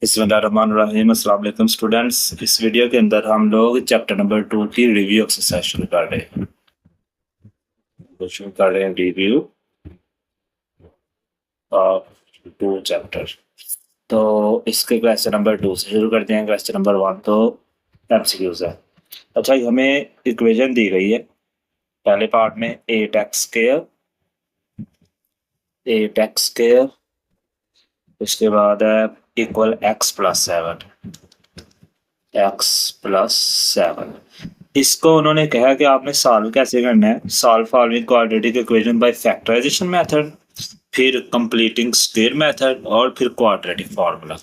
बिस्मिल्लाहिर्रहमानिर्रहीम। अस्सलाम वालेकुम स्टूडेंट्स। इस वीडियो के अंदर हम लोग चैप्टर नंबर 2 की रिव्यू एक्सरसाइज शुरू कर रहे हैं। Review of 2 chapter. तो इसके क्वेश्चन नंबर 2 से शुरू करते हैं। क्वेश्चन नंबर 1 तो एमसीक्यूज है। अच्छा, हमें इक्वेशन दी गई है पहले पार्ट में 8x स्क्वायर उसके बाद है इक्वल x+7 इसको उन्होंने कहा कि आपने सॉल्व कैसे करना है। Solve following quadratic equation by factorisation method, फिर कंप्लीटिंग स्क्वायर मेथड और फिर क्वाड्रेटिक फार्मूला।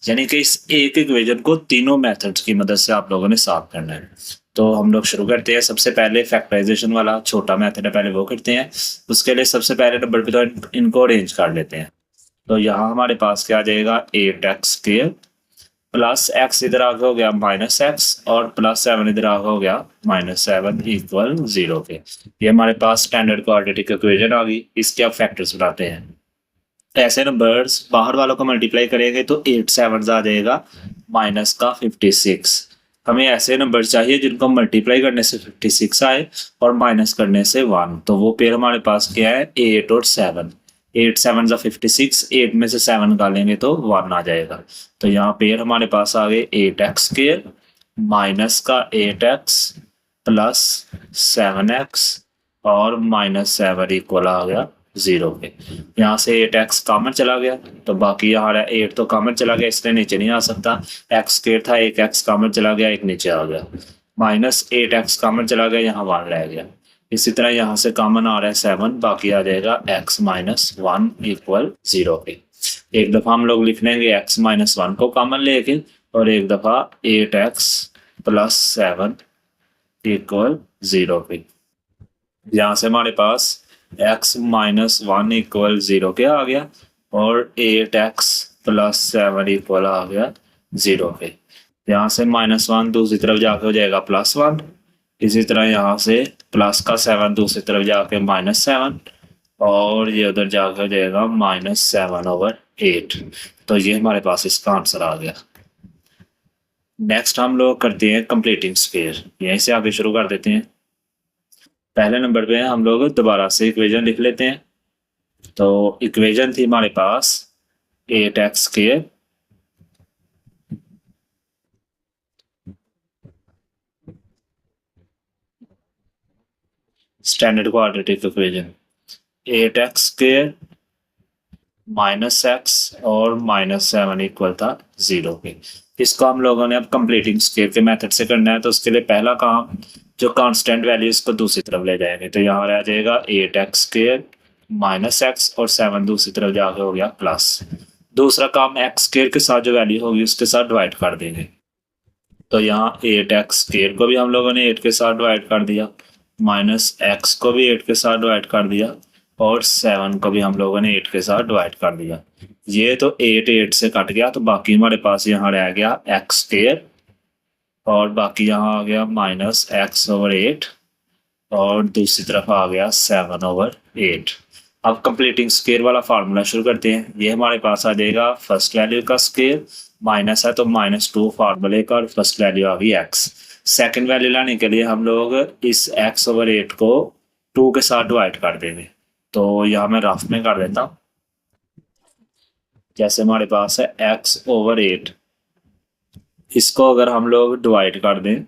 यानी कि इस एक इक्वेशन को तीनों मेथड्स की मदद से आप लोगों ने सॉल्व करना है। तो हम लोग शुरू करते हैं। सबसे पहले फैक्टराइजेशन वाला छोटा मेथड है, पहले वो करते हैं। उसके लिए सबसे पहले नंबर पे तो इनको अरेंज कर लेते हैं। तो यहाँ हमारे पास क्या आ जाएगा 8x² प्लस एक्स इधर आगे हो गया -x और +7 इधर आगे हो गया -7 इक्वल 0 के। ये हमारे पास स्टैंडर्ड क्वाड्रेटिक इक्वेशन आ गई। इसके आप फैक्टर्स बनाते हैं। ऐसे नंबर्स बाहर वालों को मल्टीप्लाई करेंगे तो 8 7 आ जाएगा -56। हमें ऐसे नंबर चाहिए जिनको मल्टीप्लाई करने से 56 आए और माइनस करने से 1। तो वो पेयर हमारे पास क्या है 8 और 7। 8 7 56, 8 में से 7 निकालेंगे तो 1 आ जाएगा। तो यहाँ पेयर हमारे पास आ गए 8x² माइनस का 8x प्लस 7x और -7 इक्वल आ गया 0 पे। यहाँ से 8x कॉमन चला गया तो बाकी यहाँ 8 तो कॉमन चला गया, इसलिए नीचे नहीं आ सकता। x² था, एक x कॉमन चला गया, एक नीचे आ गया। -8x कॉमन चला गया, यहाँ 1 रह गया। इसी तरह यहाँ से कॉमन आ रहा है 7, बाकी आ जाएगा x - 1 इक्वल 0 पे। एक दफा हम लोग लिख लेंगे x - 1 को कॉमन लेके और एक दफा 8x प्लस 7 इक्वल 0 पे। यहाँ से हमारे पास x - 1 इक्वल 0 के आ गया और 8x प्लस 7 इक्वल आ गया 0 पे। यहाँ से -1 दूसरी तरफ जाके हो जाएगा +1। इसी तरह यहाँ से प्लस का 7 दूसरी तरफ जाके -7 और ये उधर जाके हो जाएगा -7/8। तो ये हमारे पास इसका आंसर आ गया। नेक्स्ट हम लोग करते हैं कंप्लीटिंग स्क्वायर। यहीं से आगे शुरू कर देते हैं। पहले नंबर पे हम लोग दोबारा से इक्वेशन लिख लेते हैं। तो इक्वेशन थी हमारे पास 8x² standard quadratic equation 8x² -x और -7 इक्वल था 0 पे। इसको हम लोगों ने अब कंप्लीटिंग स्क्वायर के मेथड से करना है। तो उसके लिए पहला काम जो कांस्टेंट वैल्यू इसको दूसरी तरफ ले जाएंगे। तो यहाँ रह जाएगा 8x² -x और 7 दूसरी तरफ जाके हो गया प्लस। दूसरा काम x² के साथ जो वैल्यू होगी उसके साथ डिवाइड कर देंगे। तो यहाँ 8x² को भी हम लोगों ने 8 के साथ डिवाइड कर दिया, -x को भी 8 के साथ डिवाइड कर दिया और 7 को भी हम लोगों ने 8 के साथ डिवाइड कर दिया। ये तो 8 8 से कट गया, तो बाकी हमारे पास यहाँ रह गया x² और बाकी यहाँ आ गया -x/8 और दूसरी तरफ आ गया 7/8। अब कंप्लीटिंग स्क्वायर वाला फार्मूला शुरू करते हैं। ये हमारे पास आ जाएगा फर्स्ट वैल्यू का स्क्वायर, माइनस है तो -2 फार्मूले का और फर्स्ट वैल्यू आ गई x। सेकेंड वैल्यू लाने के लिए हम लोग इस x/8 को 2 के साथ डिवाइड कर देंगे। तो यहाँ मैं रफ में कर देता हूँ। जैसे हमारे पास है x/8, इसको अगर हम लोग डिवाइड कर दें,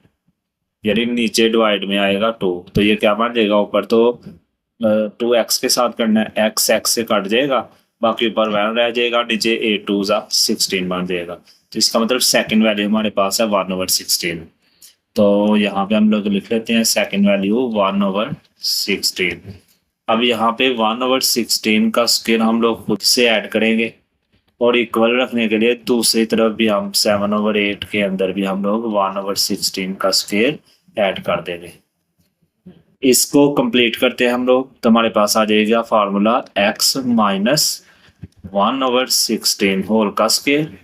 यानी नीचे डिवाइड में आएगा 2, तो ये क्या बन जाएगा, ऊपर तो 2x के साथ करना है, x से कट जाएगा, बाकी ऊपर 1 रह जाएगा, नीचे 8 2 16 बन जाएगा। तो इसका मतलब सेकंड वैल्यू हमारे पास है 1/16। तो यहाँ पे हम लोग लिख लेते हैं सेकंड वैल्यू 1/16। अब यहाँ पे 1/16 का स्क्वायर हम लोग खुद से ऐड करेंगे और इक्वल रखने के लिए दूसरी तरफ भी हम 7/8 के अंदर भी हम लोग 1/16 का स्क्वायर ऐड कर देंगे। इसको कंप्लीट करते हैं हम लोग, तो हमारे पास आ जाएगा फार्मूला x - 1/16 होल का स्क्वायर,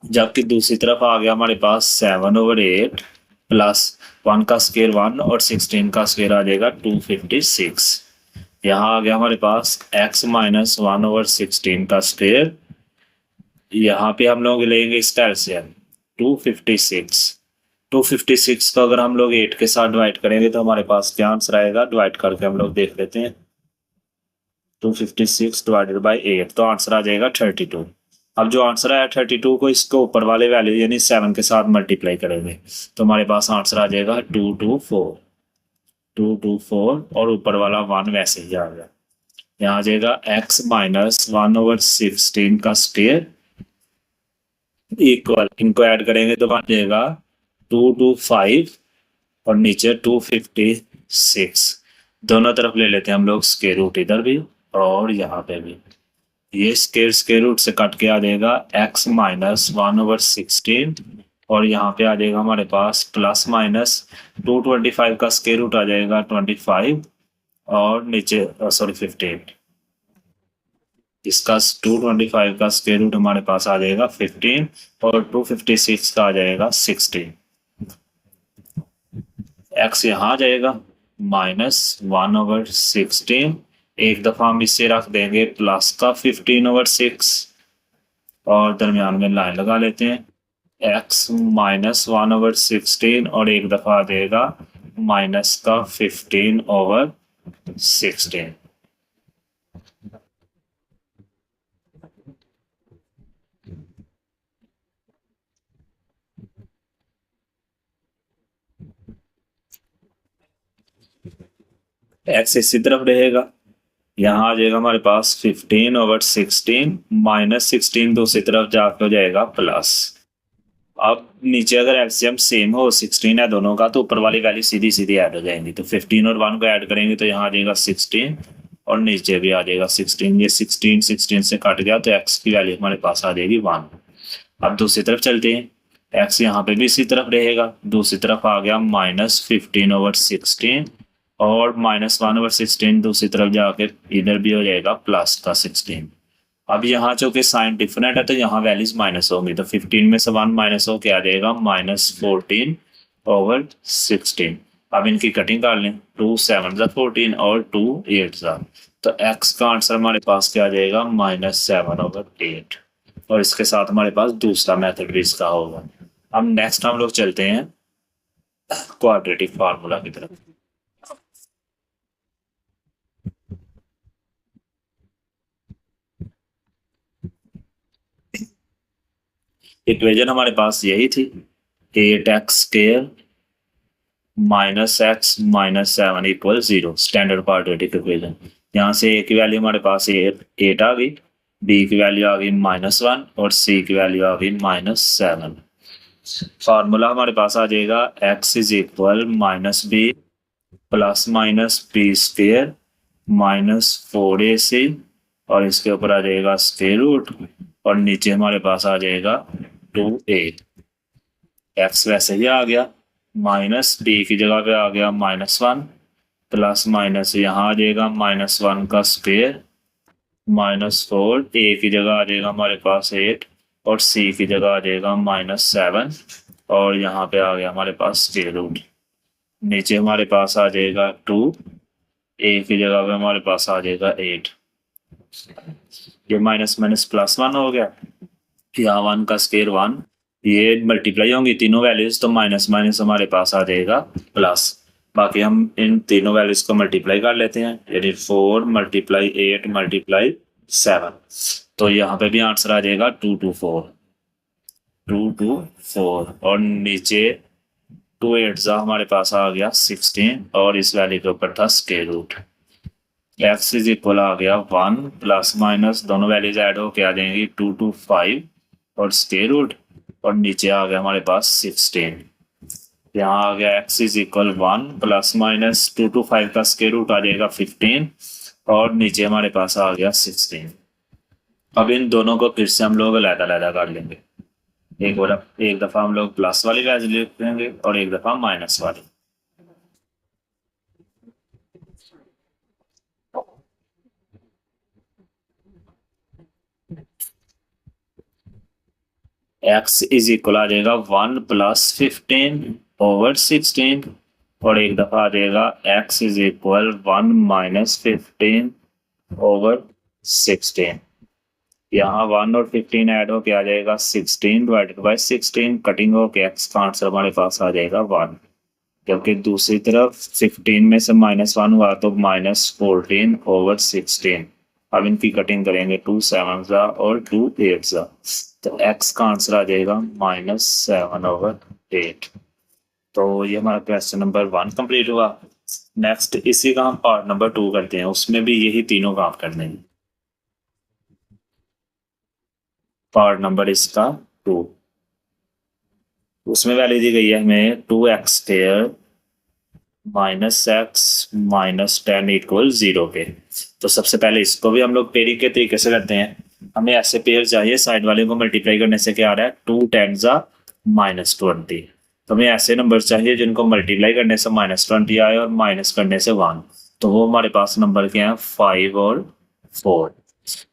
जबकि दूसरी तरफ आ गया हमारे पास 7/8 प्लस 1 का स्क्वायर 1 और 16 का स्क्वायर आ जाएगा 256। यहाँ आ गया हमारे पास x - 1/16 का स्क्वायर यहाँ पे हम लोग लेंगे इसका एलसीएम 256। 256 को अगर हम लोग 8 के साथ डिवाइड करेंगे तो हमारे पास क्या आंसर आएगा, डिवाइड करके हम लोग देख लेते हैं। 256 डिवाइडेड बाई 8 तो आंसर आ जाएगा 32। अब जो आंसर आया 32 को इसको ऊपर वाले वैल्यू यानी 7 के साथ मल्टीप्लाई करेंगे तो हमारे पास आंसर आ जाएगा 224। 224 और ऊपर वाला 1 वैसे ही आ गया। यहाँ आ जाएगा x माइनस 1/16 का स्क्वायर इक्वल, इनको ऐड करेंगे तो बन जाएगा 225 और नीचे 256। दोनों तरफ ले लेते हैं हम लोग स्क्वायर रूट, इधर भी और यहाँ पे भी। ये स्क्वायर रूट से कट के आ जाएगा x माइनस 1/16 और यहाँ पे आ जाएगा हमारे पास प्लस माइनस 225 का स्क्वायर रूट आ जाएगा 25 और नीचे सॉरी 15। इसका 225 का स्क्वायर रूट हमारे पास आ जाएगा 15 और 256 का आ जाएगा 16। x यहाँ आ जाएगा माइनस 1/16, एक दफा हम इससे रख देंगे प्लस का 15/6 और दरमियान में लाइन लगा लेते हैं। x माइनस 1/16 और एक दफा आ जाएगा माइनस का 15/16। x इसी तरफ रहेगा, यहाँ आ जाएगा हमारे पास 15/16 माइनस 16 दूसरी तरफ जाकर हो जाएगा प्लस। अब नीचे अगर एलसीएम सेम हो 16 है दोनों का तो ऊपर वाली वैल्यू सीधी सीधी ऐड हो जाएंगी। तो 15 और 1 को ऐड करेंगे तो यहाँ आ जाएगा 16 और नीचे भी आ जाएगा 16। ये 16 से कट गया तो x की वैल्यू हमारे पास आ जाएगी 1। अब दूसरी तरफ चलते हैं, x यहाँ पे भी इसी तरफ रहेगा, दूसरी तरफ आ गया माइनस 15/16 और माइनस 1/16 दूसरी तरफ जाके इधर भी हो जाएगा प्लस का 16। अब यहाँ चूंकि साइन डिफरेंट है तो यहाँ वैल्यूज माइनस होंगी तो 15 में से 1 माइनस हो के आ जाएगा -14/16। अब इनकी कटिंग कर लें, 2 7 14 और 2 8 तो x का आंसर हमारे पास क्या आ जाएगा -7/8 और इसके साथ हमारे पास दूसरा मेथड भी इसका होगा। अब नेक्स्ट हम लोग चलते हैं क्वाड्रेटिक फार्मूला की तरफ। इक्वेशन हमारे पास यही थी 8x² minus x minus 7 equal 0, standard quadratic equation. यहाँ से a की वैल्यू हमारे पास 8 आ गई, b की वैल्यू आ गई -1 और c की वैल्यू आ गई -7। फार्मूला हमारे पास आ जाएगा x is equal -b plus minus b² -4ac और इसके ऊपर आ जाएगा स्क्वायर रूट और नीचे हमारे पास आ जाएगा 2a। x वैसे ही आ गया, माइनस b की जगह पे आ गया -1 प्लस माइनस यहाँ आ जाएगा -1 का स्क्वायर -4, a की जगह आ जाएगा हमारे पास 8 और c की जगह आ जाएगा -7 और यहाँ पे आ गया हमारे पास स्क्वायर रूट। नीचे हमारे पास आ जाएगा 2, a की जगह पे हमारे पास आ जाएगा 8। ये माइनस माइनस +1 हो गया, यहाँ 1 का स्क्वायर 1, ये मल्टीप्लाई होंगी तीनों वैल्यूज तो माइनस माइनस हमारे पास आ जाएगा प्लस। बाकी हम इन तीनों वैल्यूज को मल्टीप्लाई कर लेते हैं, यानी 4 × 8 × 7 तो यहाँ पे भी आंसर आ जाएगा 224 और नीचे 2 8 हमारे पास आ गया 16 और इस वैल्यू के ऊपर था square root. x is equal आ गया 1 प्लस माइनस दोनों वैल्यूज ऐड होके आ जाएंगी 225 और स्क्वायर रूट और नीचे आ गया हमारे पास 16। यहाँ आ गया x is equal 1 plus minus 225 का स्क्वायर रूट आ जाएगा 15 और नीचे हमारे पास आ गया 16। अब इन दोनों को फिर से हम लोग अलग-अलग कर लेंगे, एक दफा हम लोग प्लस वाली वैल्यू लिख लेंगे और एक दफा माइनस वाली। x इज इक्वल आ जाएगा 1 + 15/16 और एक दफा आ जाएगा x इज इक्वल 1 - 15/16। यहाँ 1 और 15 ऐड होके आ जाएगा 16 डिवाइडेड बाई 16, कटिंग होके एक्स का आंसर हमारे पास आ जाएगा 1। जबकि दूसरी तरफ 15 में से -1 हुआ तो -14/16। अब इनकी कटिंग करेंगे 2 7 जा और 2 8 जा, तो एक्स का आंसर आ जाएगा -7/8। तो ये हमारा क्वेश्चन नंबर 1 कंप्लीट हुआ। नेक्स्ट इसी का हम पार्ट नंबर 2 करते हैं, उसमें भी यही तीनों काम करने हैं। पार्ट नंबर इसका 2, उसमें वैल्यू दी गई है हमें 2x² -x -10 = 0 के। तो सबसे पहले इसको भी हम लोग पेयरिंग के तरीके से करते हैं। हमें ऐसे पेयर चाहिए, साइड वाले को मल्टीप्लाई करने से क्या आ रहा है 2 10 जा -20। तो हमें ऐसे नंबर चाहिए जिनको मल्टीप्लाई करने से -20 आए और माइनस करने से 1। तो वो हमारे पास नंबर के हैं 5 और 4।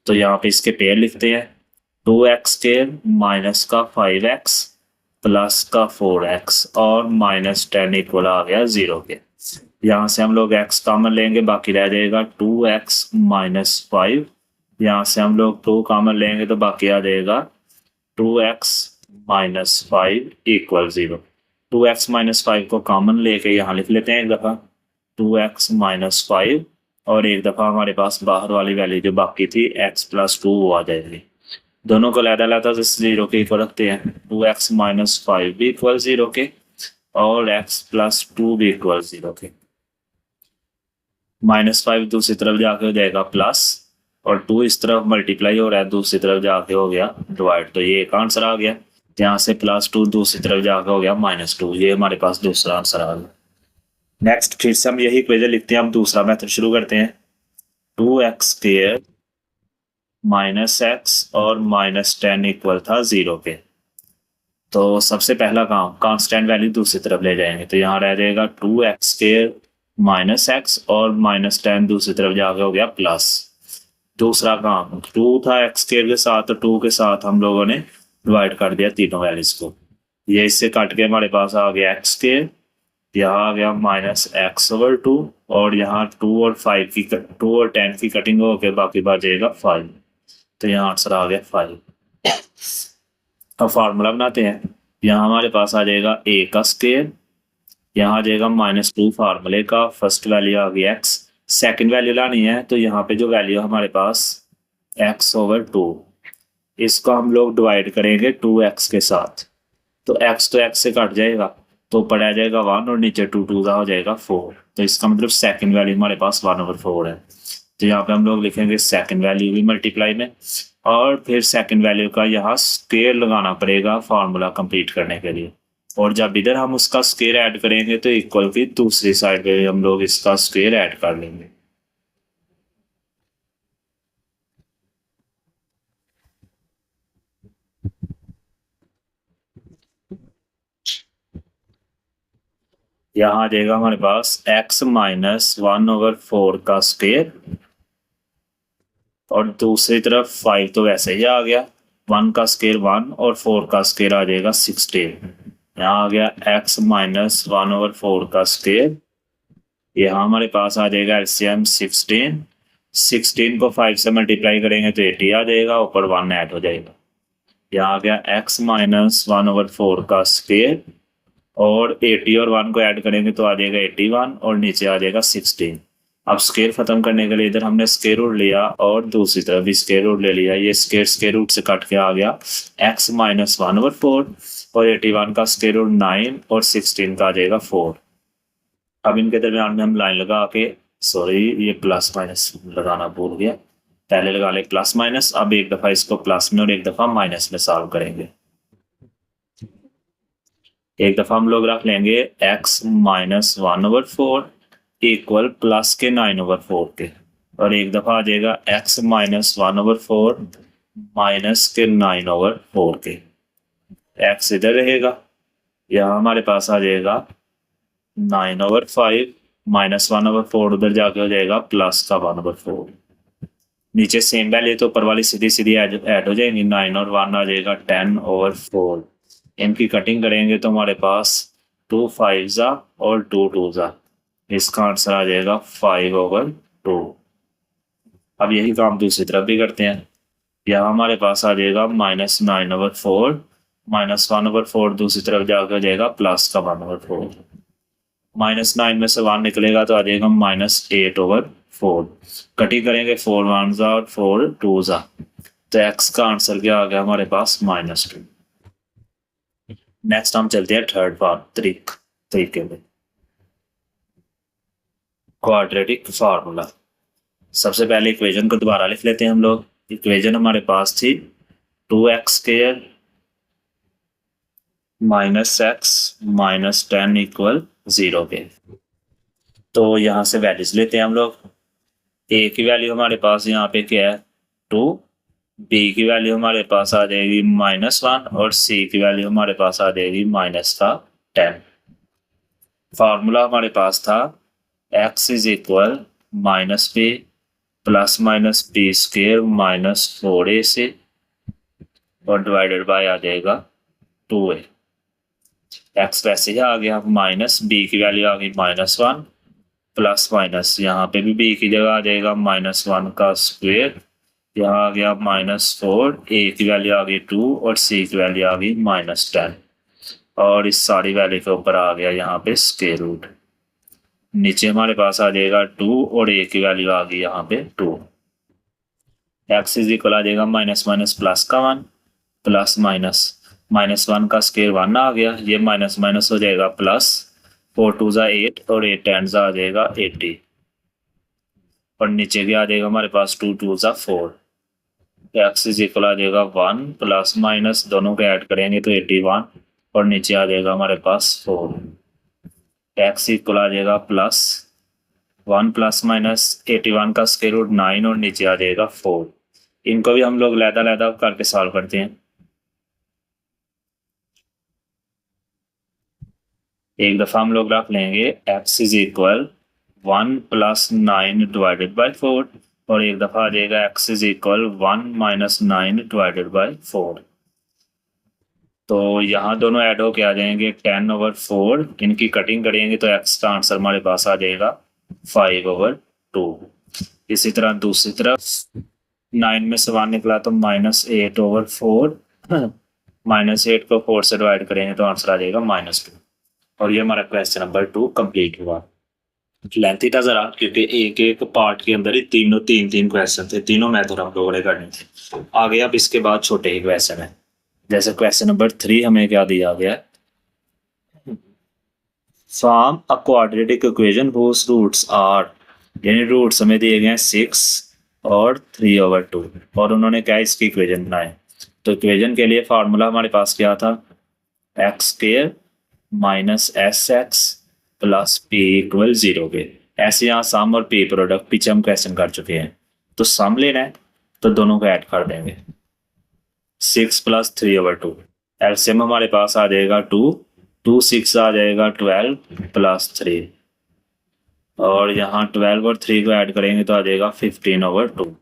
तो यहाँ पे इसके पेयर लिखते हैं 2x² माइनस का 5x प्लस का 4x और -10 इक्वल आ गया 0 के। यहाँ से हम लोग x कॉमन लेंगे, बाकी रह जाएगा 2x - 5। यहाँ से हम लोग 2 कॉमन लेंगे तो बाकी आ जाएगा 2x - 5 = 0। 2x - 5 को कॉमन लेके यहाँ लिख लेते हैं एक दफ़ा 2x - 5, और एक दफ़ा हमारे पास बाहर वाली वैल्यू जो बाकी थी x + 2 वो आ जाएगी। दोनों को लहदा से 0 के इक्वल रखते हैं। 2x - 5 भी इक्वल 0 के और x + 2 भी इक्वल 0 के। -5 दूसरी तरफ जाके हो जाएगा प्लस, और 2 इस तरफ मल्टीप्लाई हो रहा है, दूसरी तरफ जाके हो गया डिवाइड। तो ये एक आंसर आ गया। यहाँ से +2 दूसरी तरफ जाके हो गया -2। ये हमारे पास दूसरा आंसर आ गया। नेक्स्ट फिर से हम यही इक्वेशन लिखते हैं। हम दूसरा मेथड शुरू करते हैं। 2x² -x और -10 इक्वल था 0 के। तो सबसे पहला काम कांस्टेंट वैल्यू दूसरी तरफ ले जाएंगे, तो यहाँ रह जाएगा 2x² -x और -10 दूसरी तरफ जाके हो गया प्लस। दूसरा काम 2 था x² के साथ, तो 2 के साथ हम लोगों ने डिवाइड कर दिया तीनों वैल्यूज को। ये इससे काट के हमारे पास आ गया x², यहाँ आ गया -x/2, और यहाँ 2 और 10 की कटिंग होकर बाकी बचेगा 5। तो यहाँ आंसर आ गया 5। अब फार्मूला बनाते हैं। यहाँ हमारे पास आ जाएगा a का स्क्वायर, यहाँ आ जाएगा -2 फार्मूले का, फर्स्ट वैल्यू आ गई x, सेकंड वैल्यू लानी है तो यहाँ पे जो वैल्यू हमारे पास x/2, इसको हम लोग डिवाइड करेंगे 2x के साथ। तो x तो x से कट जाएगा, तो ऊपर आ जाएगा 1 और नीचे 2 2 हो जाएगा 4। तो इसका मतलब सेकंड वैल्यू हमारे पास 1/4 है। तो यहाँ पे हम लोग लिखेंगे सेकंड वैल्यू भी मल्टीप्लाई में, और फिर सेकंड वैल्यू का यहाँ स्क्वायर लगाना पड़ेगा फार्मूला कंप्लीट करने के लिए। और जब इधर हम उसका स्क्वायर ऐड करेंगे तो इक्वल की दूसरी साइड पे हम लोग इसका स्क्वायर ऐड कर लेंगे। यहाँ आ जाएगा हमारे पास x - 1/4 का स्क्वायर, और दूसरी तरफ 5 तो वैसे ही आ गया, 1 का स्क्वायर 1 और 4 का स्क्वायर आ जाएगा 16। यहाँ आ गया x - 1/4 का स्क्वायर। यहाँ हमारे पास आ जाएगा एलसीएम 16। 16 को 5 से मल्टीप्लाई करेंगे तो 80 आ जाएगा, ऊपर 1 ऐड हो जाएगा। यहाँ आ गया x - 1/4 का स्क्वायर, और 80 और 1 को ऐड करेंगे तो आ जाएगा 81, और नीचे आ जाएगा 16। अब स्क्वायर खत्म करने के लिए इधर हमने स्क्वायर रूट लिया और दूसरी तरफ भी स्क्वायर रूट ले लिया। ये स्क्वायर रूट से कट के आ गया x - 1/4, और 81 का स्क्वायर रूट 9 और 16 का आ जाएगा 4। अब इनके दरमियान में हम लाइन लगा के, सॉरी ये प्लस माइनस लगाना भूल गया, पहले लगा ले प्लस माइनस। अब एक दफा इसको प्लस में और एक दफा माइनस में सॉल्व करेंगे। एक दफा हम लोग रख लेंगे x - 1/4 इक्वल प्लस के 9/4 के, और एक दफा आ जाएगा x - 1/4 माइनस के 9/4 के। x इधर रहेगा, यहाँ हमारे पास आ जाएगा 9/5 माइनस 1/4, उधर जाके हो जाएगा प्लस का 1/4। नीचे सेम वैल्यू तो ऊपर वाली सीधी सीधी ऐड हो जाएंगी, 9 और 1 आ जाएगा 10/4। इनकी कटिंग करेंगे तो हमारे पास 2 5 और 2 2। इसका आंसर आ जाएगा 5/2। अब यही काम दूसरी तरफ भी करते हैं। यहाँ हमारे पास आ जाएगा -9/4, -1/4 दूसरी तरफ जाकर हो जाएगा प्लस का 1/4। -9 में से 1 निकलेगा तो आ जाएगा -8/4। कटिंग करेंगे 4 1 जा और 4 2 जा, तो x का आंसर क्या आ गया हमारे पास -2। नेक्स्ट हम चलते हैं थर्ड पार्ट तरीके में, क्वाड्रेटिक फार्मूला। सबसे पहले इक्वेशन को दोबारा लिख लेते हैं हम लोग। इक्वेशन हमारे पास थी 2x² -x -10 = 0 पे। तो यहाँ से वैल्यूज लेते हैं हम लोग। a की वैल्यू हमारे पास यहाँ पे क्या है 2, b की वैल्यू हमारे पास आ जाएगी -1 और c की वैल्यू हमारे पास आ जाएगी -10। फार्मूला हमारे पास था x = -b ± b² -4ac और डिवाइडेड बाय आ जाएगा 2a। x वैसे ही आ गया, -b की वैल्यू आ गई -1 प्लस माइनस, यहाँ पे भी b की जगह आ जाएगा -1 का स्क्वायर, यहाँ आ गया -4, a की वैल्यू आ गई 2 और c की वैल्यू आ गई -10 और इस सारी वैल्यू के ऊपर आ गया यहाँ पे स्क्वायर रूट। नीचे हमारे पास आ जाएगा 2 और a की वैल्यू आ गई यहाँ पे 2। x = आ जाएगा माइनस प्लस का 1 प्लस -1 का स्क्वायर 1 आ गया, ये माइनस हो जाएगा प्लस, 4 2 = 8 और 8 10 आ जाएगा 80 और नीचे क्या आ जाएगा हमारे पास 2 2 = 4। x = आ जाएगा 1 प्लस माइनस दोनों को ऐड करेंगे तो 81 और नीचे आ जाएगा हमारे पास 4। x = आ जाएगा +1 प्लस माइनस 81 का स्क्वायर रूट 9 और नीचे आ जाएगा 4। इनको भी हम लोग लैदा करके सॉल्व करते हैं। एक दफा हम लोग रख लेंगे x = 1 + 9 / 4 और एक दफा आ जाएगा x = 1 - 9 / 4। तो यहाँ दोनों ऐड होके आ जाएंगे 10/4, इनकी कटिंग करेंगे तो x का आंसर हमारे पास आ जाएगा 5/2। इसी तरह दूसरी तरफ 9 में से 1 निकला तो -8/4, -8 को 4 से डिवाइड करेंगे तो आंसर आ जाएगा -2 और ये हमारा क्वेश्चन नंबर 2 कंप्लीट हुआ। लेंथी था जरा क्योंकि एक पार्ट के अंदर ही तीन क्वेश्चन थे, तीनों मेथड हम लोगों ने करने थे। आगे अब इसके बाद छोटे ही क्वेश्चन है, जैसे क्वेश्चन नंबर 3 हमें क्या दिया गया, form a quadratic equation whose roots are, यानी रूट्स हमें दिए गए हैं 6 और 3/2 और उन्होंने क्या इसकी इक्वेशन बनाए। तो इक्वेशन के लिए फार्मूला हमारे पास क्या था, x² - sx + p = 0 पे। ऐसे यहाँ सम और p प्रोडक्ट पीछे हम क्वेश्चन कर चुके हैं, तो सम लेना है तो दोनों को ऐड कर देंगे 6 + 3/2। एलसीएम हमारे पास आ जाएगा 2 2 6 आ जाएगा 12 + 3 और यहाँ 12 और 3 को ऐड करेंगे तो आ जाएगा 15/2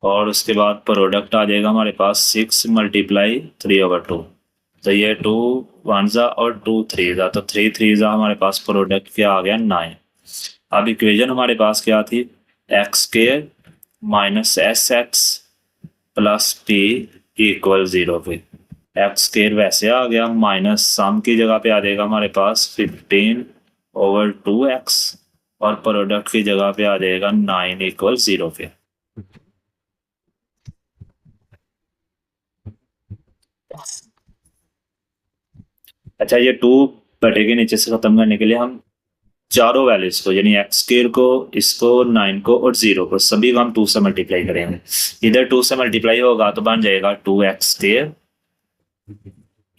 और उसके बाद प्रोडक्ट आ जाएगा हमारे पास 6 × 3/2। तो ये 2 1 जा और 2 3 जा, तो 3 3 जा हमारे पास प्रोडक्ट क्या आ गया 9। अब इक्वेशन हमारे पास क्या थी, x² - sx + p = 0 पे। x² वैसे आ गया, माइनस सम की जगह पे आ जाएगा हमारे पास 15/2x और प्रोडक्ट की जगह पे आ जाएगा 9 = 0 पे। अच्छा, ये 2 बटे के नीचे से खत्म करने के लिए हम चारों वैल्यूज को, यानी x² को, इसको, 9 को और 0 को, सभी को हम 2 से मल्टीप्लाई करेंगे। इधर 2 से मल्टीप्लाई होगा तो बन जाएगा 2x²,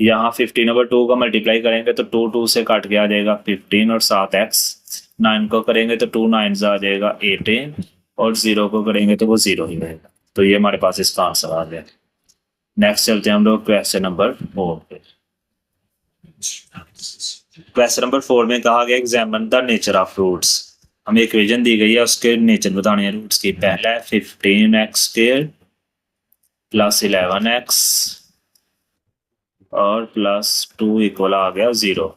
यहाँ 15/2 को मल्टीप्लाई करेंगे तो 2 2 से काट के आ जाएगा 15 और 7x, 9 को करेंगे तो 2 9 आ जाएगा 18 और 0 को करेंगे तो वो 0 ही रहेगा। तो ये हमारे पास इसका आंसर आ गया। नेक्स्ट चलते हैं हम लोग क्वेश्चन नंबर 4 पे। क्वेश्चन नंबर 4 में कहा गया examine the nature of roots. हमें इक्वेशन दी गई है, उसके नेचर बताने हैं रूट्स की। पहला है 15x² + 11x और +2 = आ गया 0।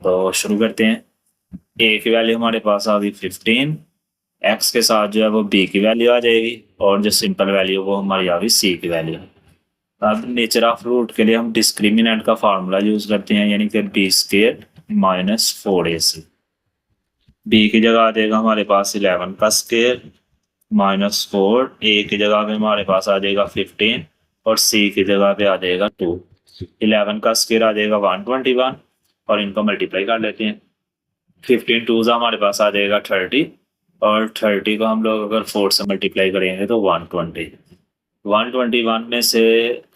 तो शुरू करते हैं। a की वैल्यू हमारे पास आ गई 15, x के साथ जो है वो b की वैल्यू आ जाएगी और जो सिंपल वैल्यू वो हमारी आ गई सी की वैल्यू। अब नेचर ऑफ रूट के लिए हम डिस्क्रिमिनेंट का फार्मूला यूज करते हैं, यानी कि B square minus 4ac। B की जगह आ जाएगा हमारे पास 11 का स्क्वेयर माइनस 4, ए की जगह पे हमारे पास आ जाएगा 15 और सी की जगह पे आ जाएगा 2। 11 का स्क्वेयर आ जाएगा 121 और इनको मल्टीप्लाई कर लेते हैं। 15 टू हमारे पास आ जाएगा 30 और 30 को हम लोग अगर 4 से मल्टीप्लाई करेंगे तो 120। 121 में से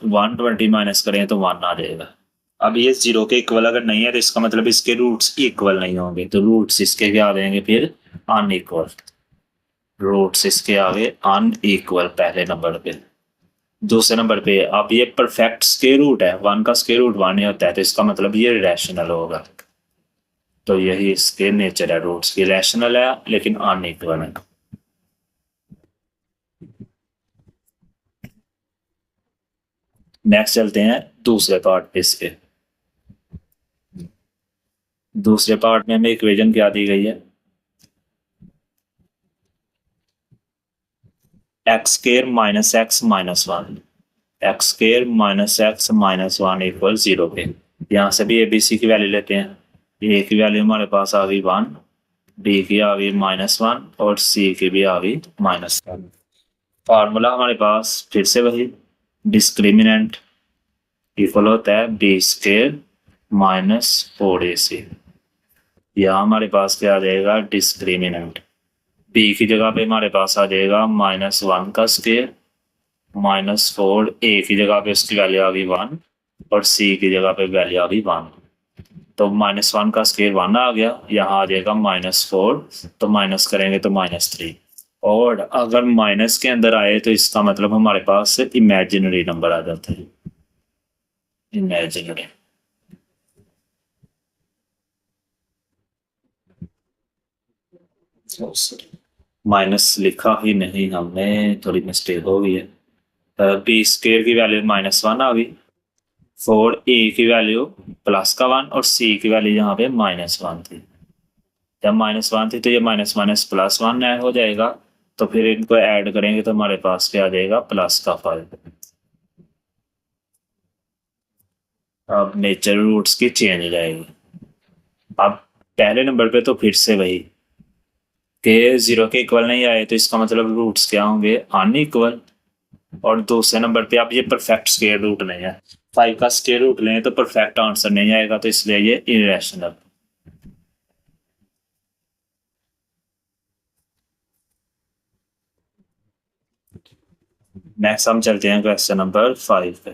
120 माइनस करें तो 1 आ जाएगा। अब ये 0 के इक्वल अगर नहीं है तो इसका मतलब इसके रूट्स इक्वल नहीं होंगे, तो रूट्स इसके क्या आ जाएंगे फिर अनइक्वल। रूट्स इसके आगे अनइक्वल पहले नंबर पे। दूसरे नंबर पे अब ये परफेक्ट स्क्वायर रूट है, 1 का स्क्वायर रूट 1 ही होता है, तो इसका मतलब ये रैशनल होगा। तो यही इसके नेचर है, रूट्स की रैशनल है लेकिन अनइक्वल है। नेक्स्ट चलते हैं दूसरे पार्ट पे इसके। दूसरे पार्ट में हमें इक्वेशन क्या दी गई है, x square minus x minus 1, x square minus x minus 1 equal 0 पे। यहाँ से भी एबीसी की वैल्यू लेते हैं। ए की वैल्यू हमारे पास आ गई 1, बी की आ गई -1 और सी की भी आ गई -1। फार्मूला हमारे पास फिर से वही, डिस्क्रिमिनेंट इक्वल होता है बी स्क्वायर माइनस 4ac। यहाँ हमारे पास क्या आ जाएगा, डिस्क्रिमिनेंट बी की जगह पे हमारे पास आ जाएगा -1 का स्क्वायर -4, ए की जगह पे उसकी वैल्यू आ गई 1 और सी की जगह पे वैल्यू आ गई 1। तो -1 का स्क्वायर 1 आ गया, यहाँ आ जाएगा -4, तो माइनस करेंगे तो -3। और अगर माइनस के अंदर आए तो इसका मतलब हमारे पास इमेजिनरी नंबर आ जाता है, इमेजिनरी। माइनस लिखा ही नहीं हमने, थोड़ी मिस्टेक हो गई है। बी स्क्वायर की वैल्यू -1 आ गई, 4a की वैल्यू +1 और c की वैल्यू यहाँ पे -1 थी। जब -1 थी तो ये माइनस माइनस +1 ऐड हो जाएगा, तो फिर इनको ऐड करेंगे तो हमारे पास क्या आ जाएगा, +5। अब नेचर रूट्स की चेंज हो जाएगी। अब पहले नंबर पे तो फिर से वही के 0 के इक्वल नहीं आए तो इसका मतलब रूट्स क्या होंगे, अनइक्वल। और दूसरे नंबर पे अब ये परफेक्ट स्क्वायर रूट नहीं है, 5 का स्क्वायर रूट लें तो परफेक्ट आंसर नहीं आएगा, तो इसलिए ये इरेशनल। नेक्स्ट हम चलते हैं क्वेश्चन नंबर 5 पे।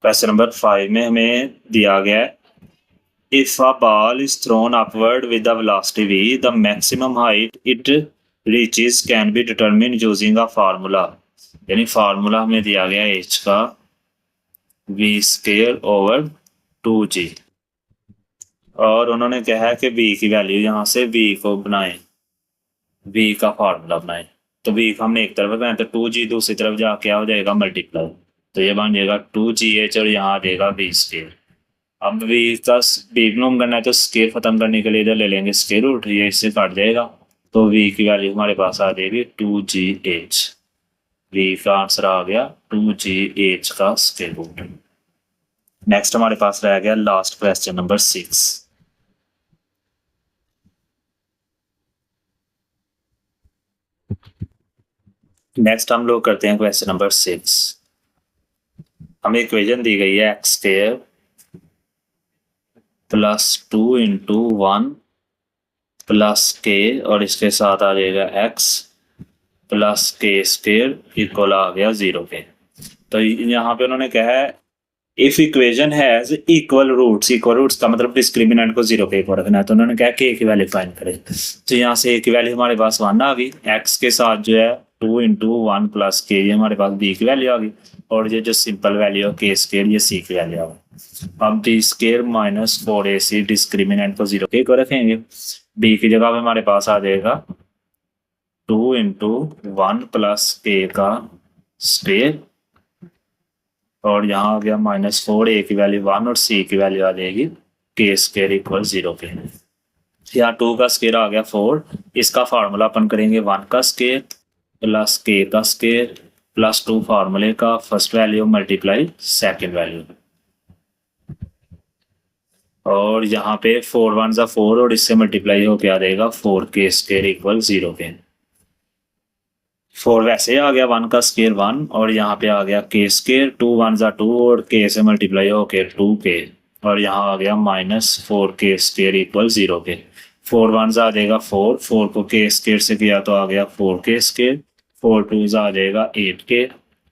क्वेश्चन नंबर 5 में हमें दिया गया है, if a ball is thrown upward with the velocity v, the maximum height it reaches can be determined using a formula। यानी फार्मूला हमें दिया गया है h का v²/2g, और उन्होंने कहा है कि v की वैल्यू यहाँ से v को बनाएं, v का फार्मूला बनाएं। तो v को हमने एक तरफ बनाया तो 2g दूसरी तरफ जा क्या हो जाएगा, मल्टीप्लाई, तो ये बन जाएगा 2gh और यहाँ आ जाएगा v²। अब v का बीगनोम करना है तो स्केयर खत्म करने के लिए इधर ले लेंगे स्केयर रूट, ये इससे काट जाएगा, तो v की वैल्यू हमारे पास आ जाएगी 2gh। v का आंसर आ गया 2gh का स्केयर रूट। नेक्स्ट हमारे पास रह गया लास्ट क्वेश्चन नंबर 6। नेक्स्ट हम लोग करते हैं क्वेश्चन नंबर 6। हमें इक्वेशन दी गई है x² +2 × 1 + k और इसके साथ आ जाएगा x +k² इक्वल आ गया 0 पे। तो यहाँ पे उन्होंने कहा है if equation has equal roots का मतलब डिस्क्रिमिनेंट को 0 पे इक्वल रखना है, तो उन्होंने कहा k की वैल्यू फाइंड करें। तो यहाँ से a की वैल्यू हमारे पास 1 आ गई, x के साथ जो है 2 × 1 + k, ये हमारे पास b की वैल्यू आ गई, और ये जो सिंपल वैल्यू है k², ये c की वैल्यू आ गई। अब b² - 4ac डिस्क्रिमिनेंट को 0 पे इक्वल रखेंगे, b की जगह पे हमारे पास आ जाएगा 2 × 1 + k का स्क्वायर, और यहाँ आ गया -4, a की वैल्यू 1 और c की वैल्यू आ जाएगी के स्केयर इक्वल 0 के। यहाँ 2 का स्केयर आ गया 4, इसका फार्मूला अपन करेंगे 1 का स्केयर प्लस के का स्केयर प्लस 2 फार्मूले का first value multiply second value, और यहाँ पे 4 1 ज़ा 4 और इससे मल्टीप्लाई हो क्या देगा 4 के स्केयर इक्वल 0 के। 4 वैसे आ गया 1 का स्केयर 1 और यहाँ पे आ गया के स्केयर 2 1 ज़ा 2 और के से मल्टीप्लाई हो के 2 के, और यहाँ आ गया -4 के स्केयर इक्वल 0 के। 4 1 ज़ा आ जाएगा 4, 4 को के स्केयर से किया तो आ गया 4 के स्केयर, 4 2 ज़ा आ जाएगा 8 के,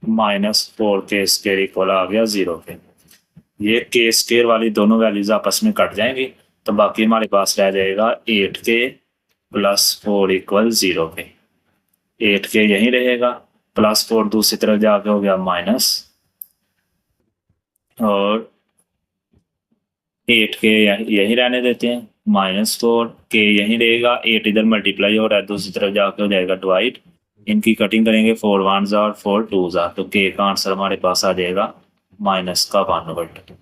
-4 के स्केयर इक्वल आ गया 0 के। ये के स्केयर वाली दोनों वैल्यूज आपस में कट जाएंगी तो बाकी हमारे पास रह जाएगा 8 के प्लस 4 इक्वल 0 के। 8 के यहीं रहेगा, प्लस 4 दूसरी तरफ जाके हो गया माइनस, और 8 के यहीं रहने देते हैं, -4 के यहीं रहेगा, 8 इधर मल्टीप्लाई हो रहा है दूसरी तरफ जाके हो जाएगा डिवाइड, इनकी कटिंग करेंगे 4 1 ज़ा और 4 2 ज़ा, तो के का आंसर हमारे पास आ जाएगा -1/2।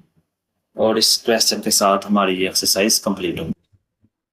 और इस क्वेश्चन के साथ हमारी ये एक्सरसाइज कंप्लीट होगी।